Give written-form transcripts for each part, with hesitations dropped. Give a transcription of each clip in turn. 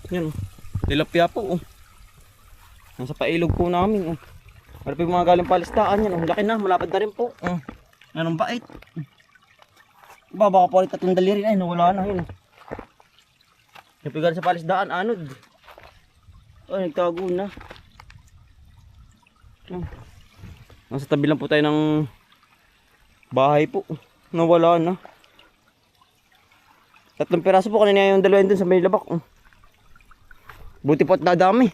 Yan, tilapia po. Nasa pailog po namin. Ano po yung mga galing palistaan yan. Laki na, malapad na rin po. Anong bait. Baka po ulit 3 daliri na. Nawala na yun. Yung po galing sa palistaan, anod. Nagtago na. Nasa tabi lang po tayo ng bahay po. Nawala na. 3 piraso po kanina yung 2 dun sa may labak. Buti po at nadami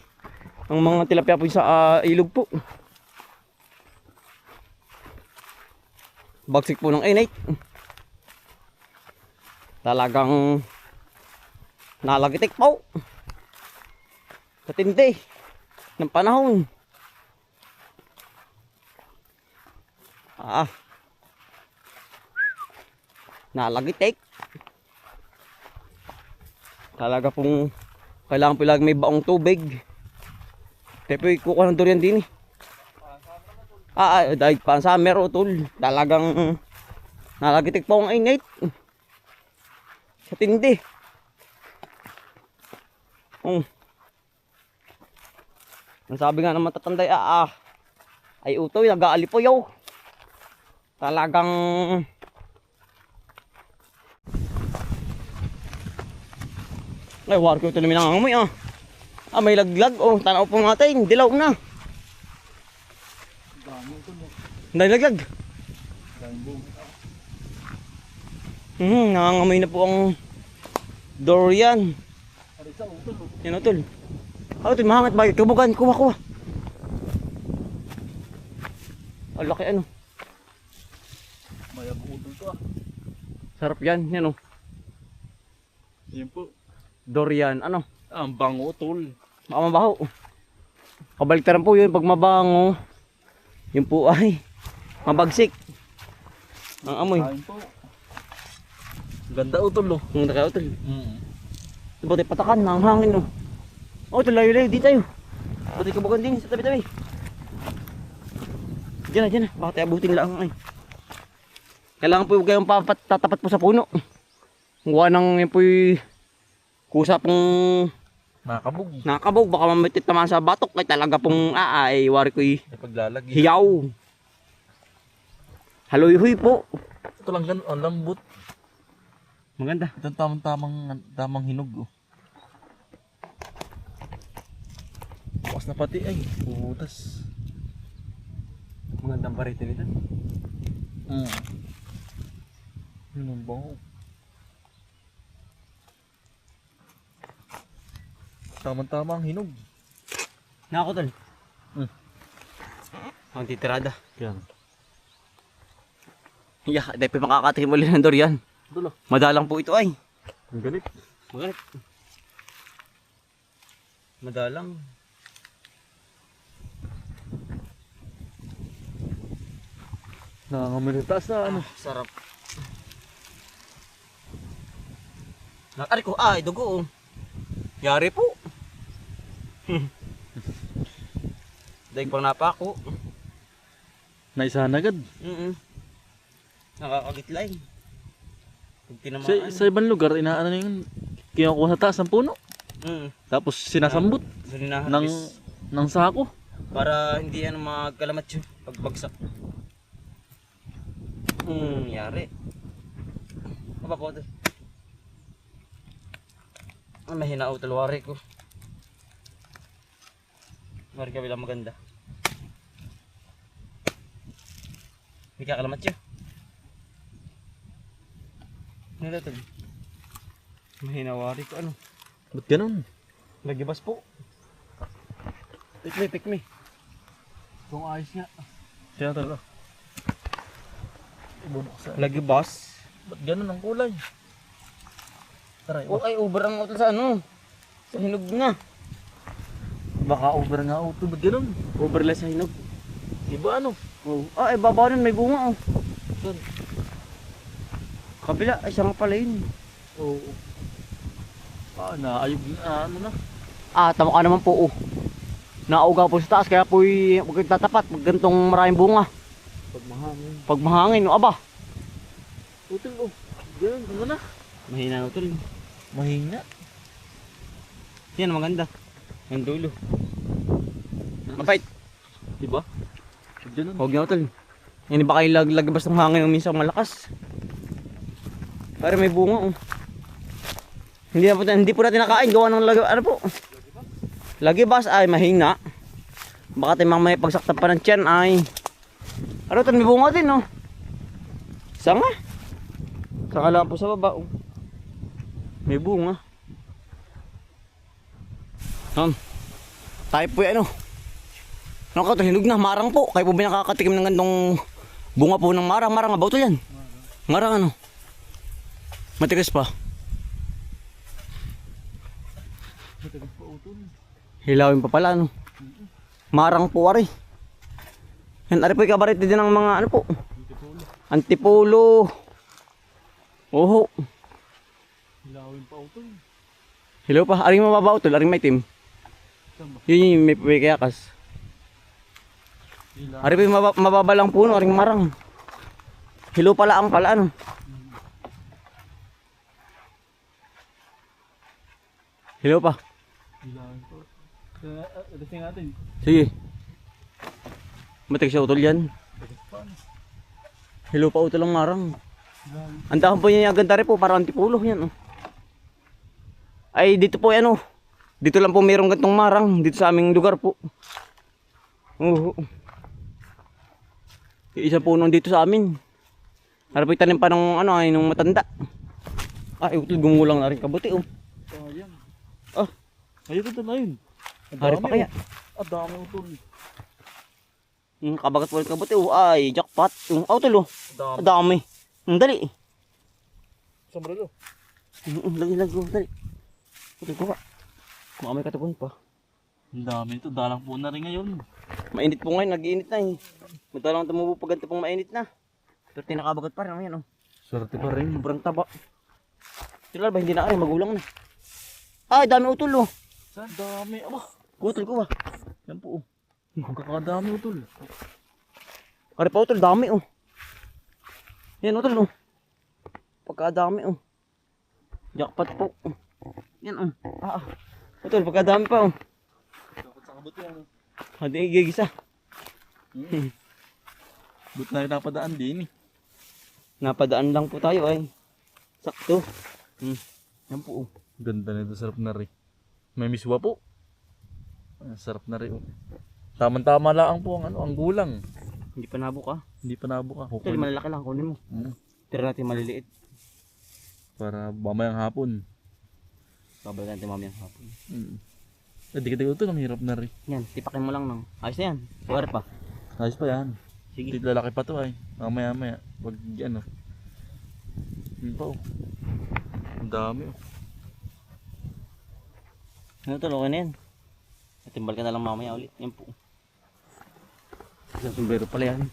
ang mga tilapia po sa ilog po. Bagsik po ng init. Talagang nalagitik po. Katindi ng panahon. Nalagitik. Talaga pong kailangan po lagi may baong tubig. Kaya po kukuha ng durian din dahil pa sa summer o tol. Talagang nalagitik po ang init. Sa tindi. Ang sabi nga ng matatanday, ay utoy, nag-aalipoyaw. Talagang ay, war ko ito namin nangangamoy may laglag tanaw po natin, dilaw na. Dahil laglag. Nangangamoy na po ang durian. Yan utol. Utol, mahangat bagay, kabugan, kuha. Ang laki Mayabong utol to Sarap yan, yan Yan po. Durian, Ang bango utol. Baka mabaho. Kabaliktaran po yun, pag mabango, yun po ay mabagsik ang amoy. Kain po. Ganda utol Ang naka utol. Diba tayo patakan, ang hangin utol, layo-layo, di tayo. Pati kabugan din sa tabi-tabi. Diyan na, baka tayo abutin lang Kailangan po kayong tatapat po sa puno. Gawa ng yun po yung kusa pong nakabog. Baka mamitit naman sa batok. Kaya talaga pong wari ko paglalagyan. hiyaw. Haloy-huy po. Ito lang ganun, ang lambot. Maganda. Ito tamang hinog Bukas na pati ay. Putas. Magandang variety nito. Yun ang bango. Tamang-tama ang hinog. Nakakotol. Ang titirada. Yan. Dahil pa makakatihim ulit ng durian. Dulo. Madalang po ito ay. Ang galit. Magalit. Madalang. Nangangamilitas na Sarap. Nakari ko, dugo Yari po. Dahil pang napako. Naisahan agad. Nakakagitlay. Pag tinamaan. Sa ibang lugar, inaano na yung kinukuha sa taas ng puno. Tapos sinasambot ng sako. Para hindi magkalamat yun pagbagsak. Yari. Apa po ito? Mahina o talwari ko. Mari ka bilang maganda. Hindi ka kalamat yun. Ano ito? Mahina wari ko Ba't ganun? Lagibas po. Pikmi. Kung ayos nga. Siya talaga. Ibunok Lagibas. Ba't ganun ang kulay? Taray. Ay, uber ang utol sa sa hinog na. Baka over nga auto. Ba't ganun? Overless sa hinog. Iba Baba nun, may bunga Saan? Kabila, siya nga pala yun. Oo. Naayog na. Tama ka naman po Nauga po sa taas, kaya po huwag kayong tatapat. Magantong maraming bunga. Pag mahangin, aba. Utol Ganun na. Mahina utol. Mahina. Yan, maganda. Ang dulo. Mapait. Diba? Diyan Huwag na utol. Yan, baka ilagabas ng hangin minsan malakas. Para may bunga oh. Hindi po natin nakain. Gawa ng ano po. Lagibas ay mahina. Baka tayo may pagsaktan pa ng tiyan ay. Ano ito, may bunga din oh. Sanga. Sanga lang po sa baba oh. May bunga. Tayo po ano. Ano ka ito, hinog na, marang po. Kayo po ba nakakatikim ng gandong bunga po ng marang? Marang nga ba ito yan? Marang ano? Matigas pa. Hilawin pa pala ano. Marang po ari. Yan ari po ikabarit din ng mga ano po. Antipolo. Oho. Hilawin pa utol. Hilaw pa. Aring mababa utol, aring may itim. Yun yung may kayakas. Ari po yung mababa lang puno, aring marang. Hilaw pala ang pala ano. Hilaw pa. Hilawin pa. Testing natin. Sige. Matik siya utol yan. Hilaw pa utol ang marang. Ang dahon po niya yung ganda rin po, parang antipulo yan oh. Ay dito po yan oh. Dito lang po mayroong gantong marang, dito sa aming lugar po. Isa po nung dito sa amin. Harap itanim pa ng ano ay nung matanda. Ay utol gumulang na rin kabuti oh. Sayang. Ah, ayun ito na yun. hari pa kaya. Ang dami utol. Kabagat po yung kabuti oh. Ay jackpot. Utol oh. Ang dami. Ang dali. Sombrero. Lagi oh, dali. Utol ko ka. Baka may katugon pa. Ang dami ito. Dalang po na rin ngayon. Mainit po ngayon, nag-iinit na eh. Madalang tumubo pag ganito pong mainit na. Pero tinakabagat pa rin yan oh. Swerte pa rin. Sobrang taba. Tila ba hindi na rin, magulang na. Ay, dami utol oh. Saan? Dami. Aba. Utol ko ba? Yan po oh. Kakadami utol. Kari pa utol, dami oh. Yan utol oh. Pagkadami oh. Jackpot po. Yan oh. Utol, pagkadami pa oh. Dapat sa kabuti ano. Hindi gigisa. But na napadaan din eh. Napadaan lang po tayo ay. Sakto. Yan po oh. Ganda nito, sarap na rin. May miswa po. Sarap na rin oh. Tama-tama lang po ang ano, ang gulang. Hindi pa nabuka. Hindi pa nabuka. Utol, malalaki lang, kunin mo. Tira natin maliliit. Para mamayang hapon. Babalikan natin mamayang hapon. Dikit-dikit ito, mahirap na rin. Yan, tipakin mo lang ng. Ayos na yan. Suwar pa. Ayos pa yan. Sige. Lalaki pa to ay. Mamaya-maya. Wag ano. Yun pa oh. Ang dami oh. Ano to, okay na yan. Timbal ka na lang mamaya ulit. Yan po. Isang sombrero pala yan.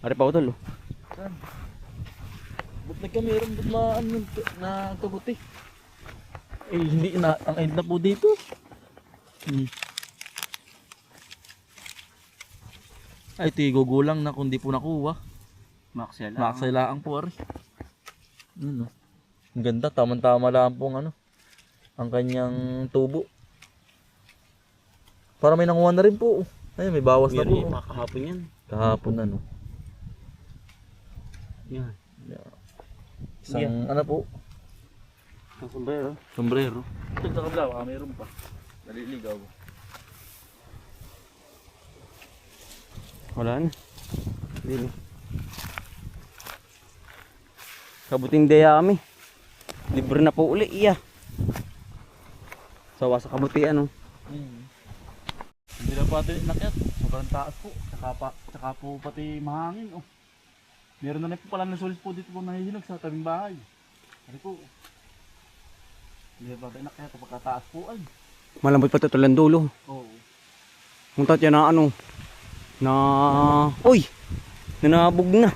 Ari pa utol oh. Saan? Ba't nagkameron ba't maan yung na kabuti? Eh hindi na, ang end na po dito. Ay tigugulang na kung di po nakuha. Maksela. Maksailaan po ari. Ano? Ang ganda, tama-tama lang po ang ano. Ang kanyang tubo. Para may nanguha na rin po. Ay may bawas na po. Kahapon yan. Kahapon ano. Yan. Isang ano po. Ang sombrero. Sombrero. Ito sa kabla, mayroon pa. Naliligaw. Wala na. Hindi na. Kabuting daya kami. Libre na po uli. Iya. Sawa sa kabuti ano. Hindi na po natin inakyat. Sobrang taas po. Tsaka po pati mahangin. Oh. Meron na rin po pala ng solis po dito po nahihinog sa tabing bahay. Ano po? Hindi na po natin inakyat. Pagkataas po ay. Malambot pa ito tulang dulo. Oo. Kung tatya na ano. Na... Uy! Nanabog na.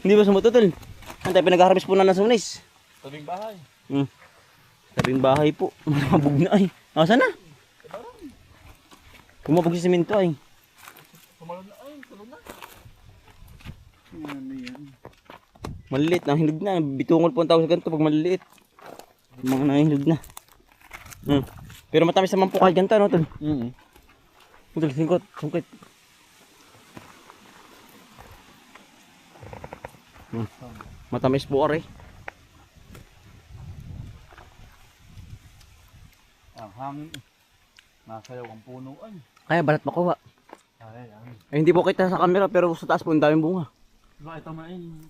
Hindi ba sumututol? Antay pinag-harvest po na ng sunis. Tabing bahay. Tabing bahay po. Malambog na ay. Nasaan na? Kumabog sa simento ay. Sumalon na ay. Sumalon na. Ano yan? Maliliit, nahinog na. Bitungol po ang tawag sa ganito pag maliliit. Mga nahinog na. Pero matamis naman po kahit ganito, no, tol? Tol, singkot, sungkit. Matamis po, aray. Ang hangin. Nasayaw ang puno ay. Kaya balat makuha. Ay. Ay, hindi po kita sa camera pero sa taas po ang daming bunga. Bakit tama yun?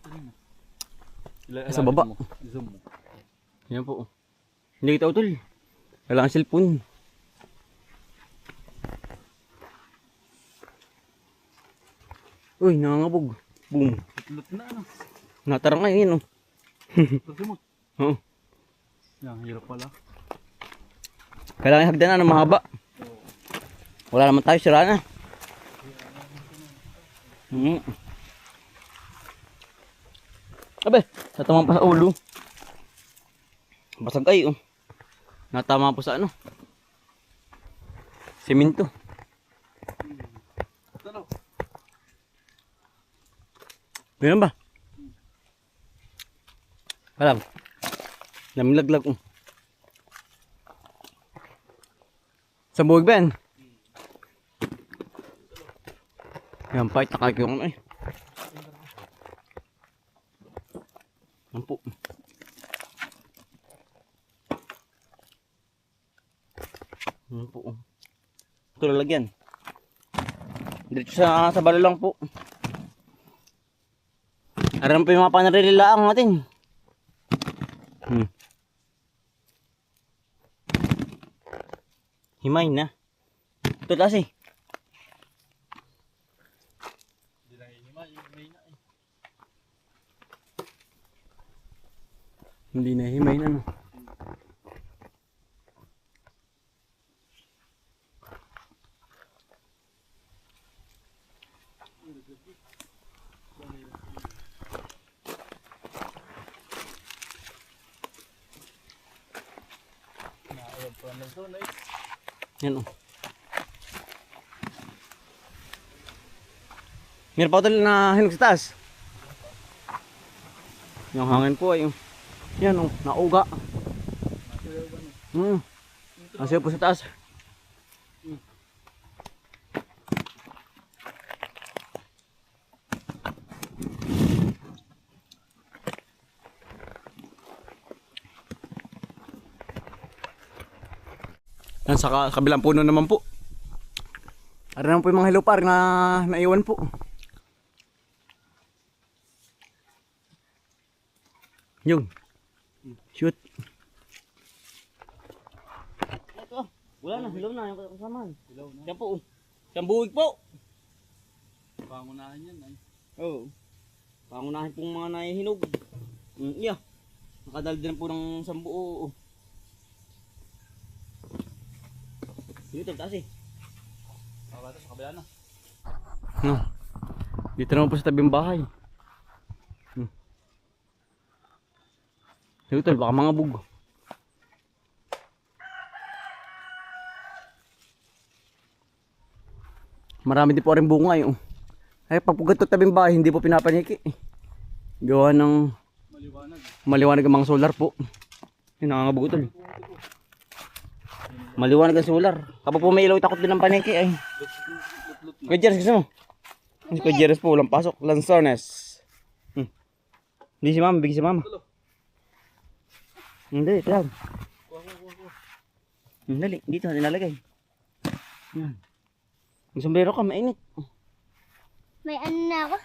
Sa baba. Zoom mo. Yan po. Hindi kita utol. Wala kang cellphone. Uy, nangangabog. Boom. Itlot na ano. Natarang ngayon, oh. Pagsimot. Oo. Yan, hirap pala. Kailangan hagdan na ng mahaba. Wala naman tayo, sira na. Abe, natama pa sa ulo. Basag ay, oh. Natama po sa ano. Simento. Talo. Meron ba? Alam. Namilaglag, oh. Sa buwag ba yan? Yan pa, itakakiyong ay. Yan po. Yan po. Ito lalagyan. Diretso sa balo lang po. Aram pa yung mga panarililaang natin. Himay na. Ito kasi. Hindi lang himay na eh. Hindi na himay na, no. Naayag pa ng zone eh. Yan, oh. Meron pa ito na hinog sa taas. Yung hangin po ay, yan, oh, nauga. Nasiyaw po sa taas. Yan sa kabilang puno naman po. Ano naman po yung mga hilopar na naiwan po. Yun. Shoot. Ito. Wala na. Hilaw na. Yung kasamaan. Ilaw na. Yan po. Yan buwig po. Pangunahan yan ay. Oo. Pangunahin pong mga nahihinog. Yeah. Nakadal din po ng sambuo. Dito taas eh. Bata sa kabila na. No. Dito naman po sa tabing bahay. Dito baka mga bug. Marami din po rin bunga eh. Ay pag ganito tabing bahay hindi po pinapaniki. Gawa ng maliwanag ang mga solar po. Yung nangangabog ito. Maliwanag ang solar. Kapag po may ilaw, takot din ng paniki ay. Kuya Jeres, gusto mo? Si Kuya Jeres po, walang pasok. Lanzones. Hindi si mama, bigyan si mama. Hindi, ito lang. Dali, dito natin nalagay. Yan. Yung sombrero ka, mainit. May ano na ako.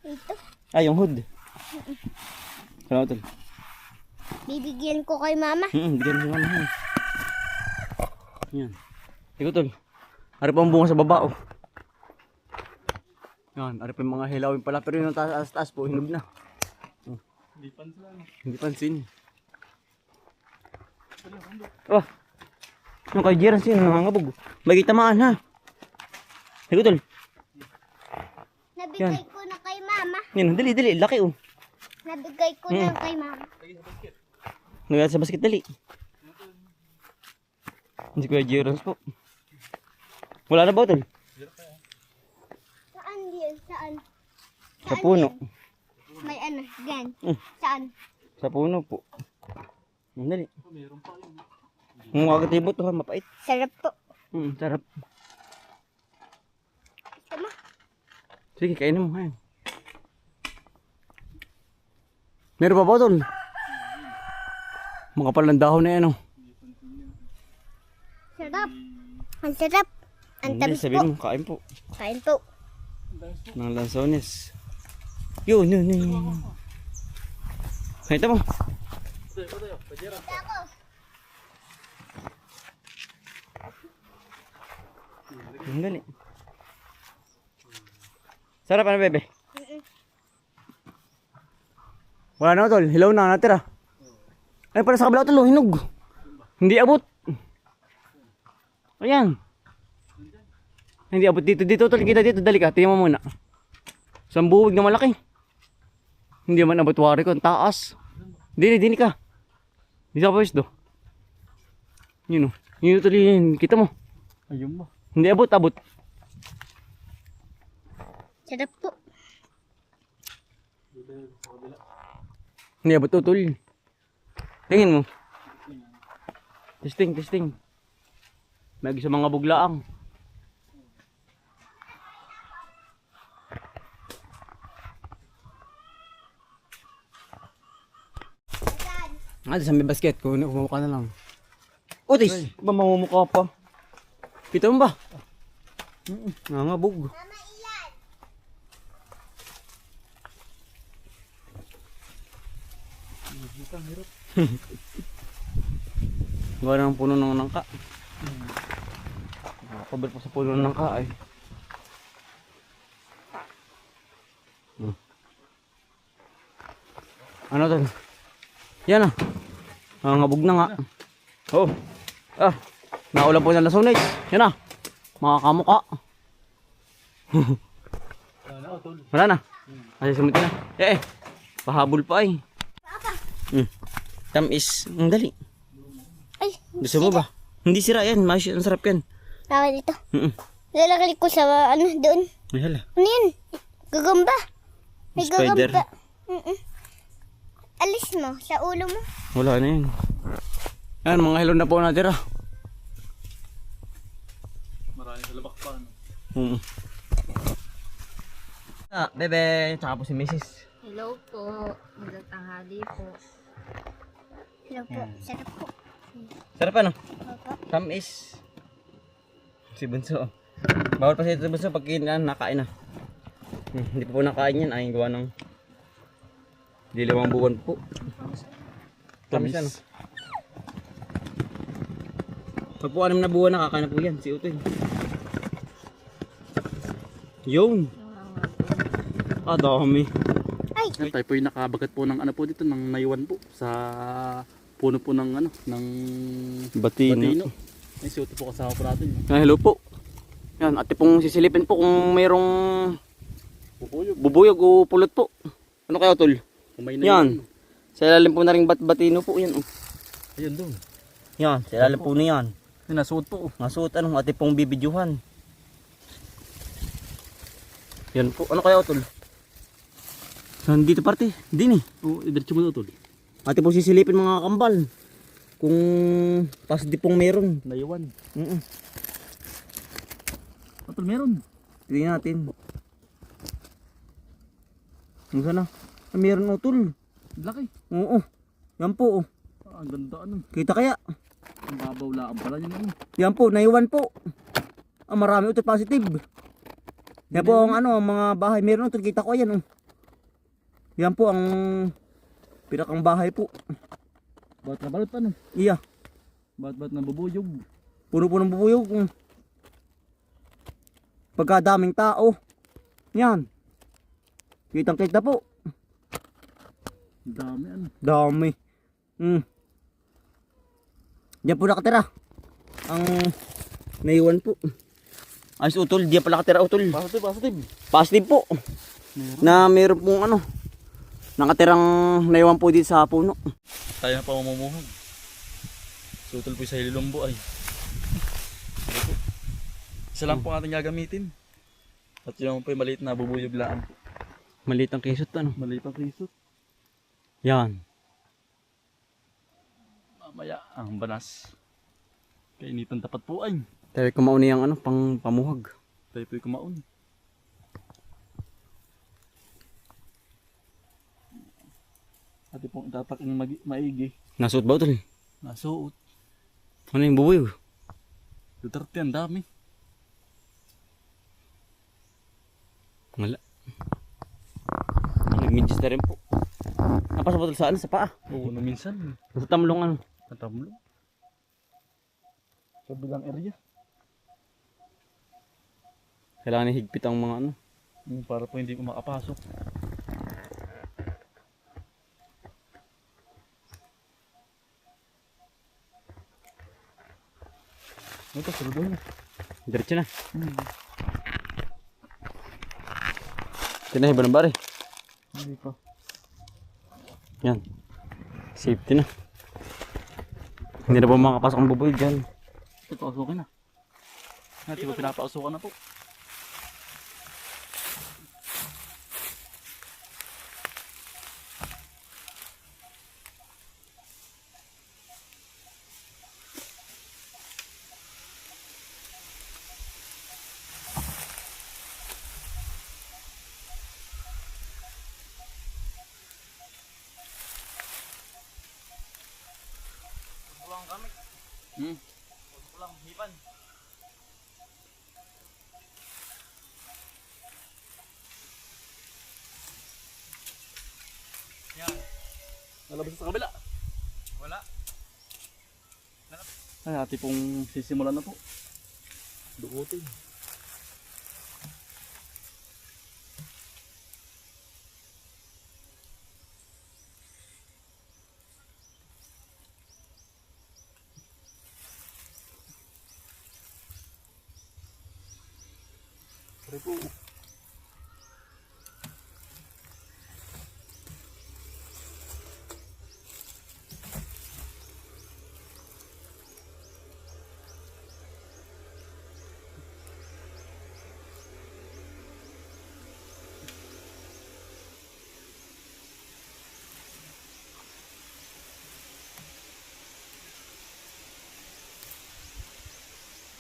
Ito. Ah, yung hood. Salamat tol. Bibigyan ko kay mama. Bigyan si mama. Yan. Ikaw tol. Ari pa ang bunga sa baba oh. Yan, ari pa yung mga hilawin pala. Pero yung taas po, hinog na. Hindi pansin lang. Hindi pansin. Oh. Yung kay Jeran siya, nangangabog. May kitamaan ha. Ikaw tol. Nabigay ko na kay mama. Yan, dali, dali. Laki oh. Nabigay ko na kay mama. Nagaya sa basket, dali. Hindi ko yung Jeran po. Wala na ba tol? Saan yun? Saan? Sa puno. May ano, gan. Mm. Saan? Sa puno po. Dali. Meron pa yun. Ang agatibo to ha, mapait. Sarap po. Sarap. Gusto mo? Sige, kainin mo. Ayan. Meron pa ba tol? Mga palang dahon na yan oh. Sarap. Ang sarap. Ang Hindi, tamis sabihin po. mo, kain po. Kain po. Ng lansones. Yun. Ito mo. Ako. Ang dali. Sarap ano, bebe? Wala na tol, hilaw na natira. Ay, para sa kabila tol, hinog. Hindi abot. Ayan. Hindi abot dito tol, kita dito, dali ka, tingnan mo muna. Isang buwig na malaki. Hindi man abot wari ko, ang taas. Dini ka. Dito ka pwes do. Yun o, yun tol, yun, kita mo. Ayun ba? Hindi abot. Sarap po. Hindi abot to tol. Tingin mo. Testing. May sa mga buglaang. Sa may basket, kumuha ka na lang. Otis, ba mamumukha pa? Kita mo ba? Nangabog. Mama, iyan. Gawa ng puno ng nangka. Nakakabal pa sa puno ng nangka ay. Ano to? Yan ah. Nangabog na nga. Oh. Naulan po ng lasunay. Yan ah. Makakamukha. Wala na. Kasi sumuti na. Pahabol pa ay. Tamis. Ang dali. Ay, Gusto mo ba? Hindi sira yan. Ang sarap yan. tawag dito. Lalagay ko sa ano doon. Ay hala. Ano yan? Gagamba. May Spider. gagamba. Alis mo sa ulo mo. Wala na yan. Yan, mga hilon na po natira. Marami sa labak pa. Ano? Bebe. Tsaka po si Mrs. Hello po. Magandang tanghali po. Hello po. Sarap po. Sarap ano? Opo. Tamis. Si Bunso. Bawal pa si Bunso pag nakain na. Hindi pa po nakain yan. Ay gawa ng dilawang buwan po. Tamis ano? Pag po 6 na buwan nakakain na po yan. Si Utoy. Yun. Dami. Ay, Tayo po yung nakabagat po ng ano po dito, ng naiwan po sa puno po ng ano, ng batino. Ay, siyoto po kasama po natin. Hello po. Yan, ate pong sisilipin po kung mayroong Bubuyog. bubuyog o pulot po. Ano kaya tol? Kumay na Yan. Sa ilalim po na ring batino po yan. Ayun doon. Yan, sa ilalim po na yan. Ay, nasuot po. Masuot anong ate pong bibidyuhan. Yan po. Ano kaya tol? Saan dito parte? Dini. Oo, idiretso mo doon. Ate po sisilipin mga kambal. Kung pas di pong meron. Naiwan. Atol, meron. Tingnan natin. Ang sana? Meron utol. Laki. Oo. Yan po. Ang ganda ano. Kita kaya? Ang babaw lang pala yun ano. Yan po, naiwan po. Marami utol positive. Yan po ang ano, ang mga bahay. Meron utol, kita ko yan. Yan po ang pinakang bahay po. Ba't na balot pa no? Iya. Ba't na bubuyog? Puno-punong bubuyog. Pagkadaming tao. Yan. Kitang-kita po. Ang dami ano. Dami. Diyan po nakatira. Ang naiwan po. Ayos utol, diyan pala nakatira utol. Positive. Positive po. Na meron pong ano. Nakatirang naiwan po dito sa puno. Tayo na pa mamumuhag. Sutol po sa hililombo ay. Isa lang po ating gagamitin. At yun po yung maliit na bubuyog laan. Maliit ang kisot ano. Maliit ang kisot. Yan. Mamaya ang banas. Kainitan tapat po ay. Tayo kumauni ang ano, pang pamuhag. Tayo po'y kumaon. Ati pong itataking maigi. Nasuot ba ito? Nasuot. Ano yung buboy? Duterte ang dami. Wala. Nagminjis na rin po. Napasa ba ito saan? Sa paa? Oo, no minsan. Sa tamlong ano. Natamlo. Sa bilang area. Kailangan higpit ang mga ano. Para po hindi ko makapasok. Ito, sunod na. Diretso na. Tinahiba ng bari. Hindi pa. Yan. Safety na. Hindi na po makapasok ang buboy dyan. Ito, pasukin na. Hindi ba pinapausukan na po? Nalabas sa kabila. Wala. Ay, ati pong sisimulan na po. Dukutin. Pare po.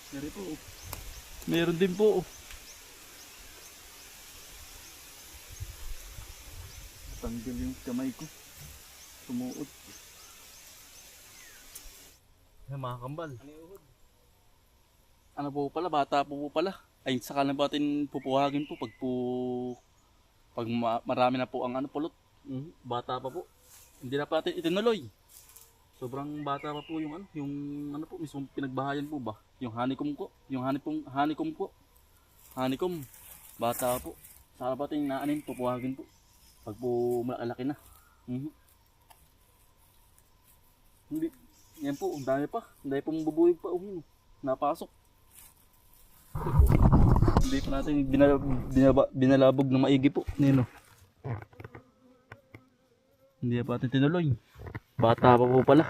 Dari po. Meron din po. Tanggal yung kamay ko. Sumuot. Ay, mga kambal. Ano po pala, bata po pala. Ay, saka na ba natin pupuhagin po pag marami na po ang ano pulot. Bata pa po. Hindi na pa natin itinuloy. Sobrang bata pa po yung ano po, mismong pinagbahayan po ba? Yung honeycomb ko, honeycomb po. Honeycomb, bata po. Saka pa natin naanin, pupuhagin po. Pag po malaki na. Hindi, yan po, ang dami pa. Ang dami pong bubuyog pa, napasok. Hindi pa natin binalabog na maigi po. Nino. Hindi pa natin tinuloy. Bata pa po pala.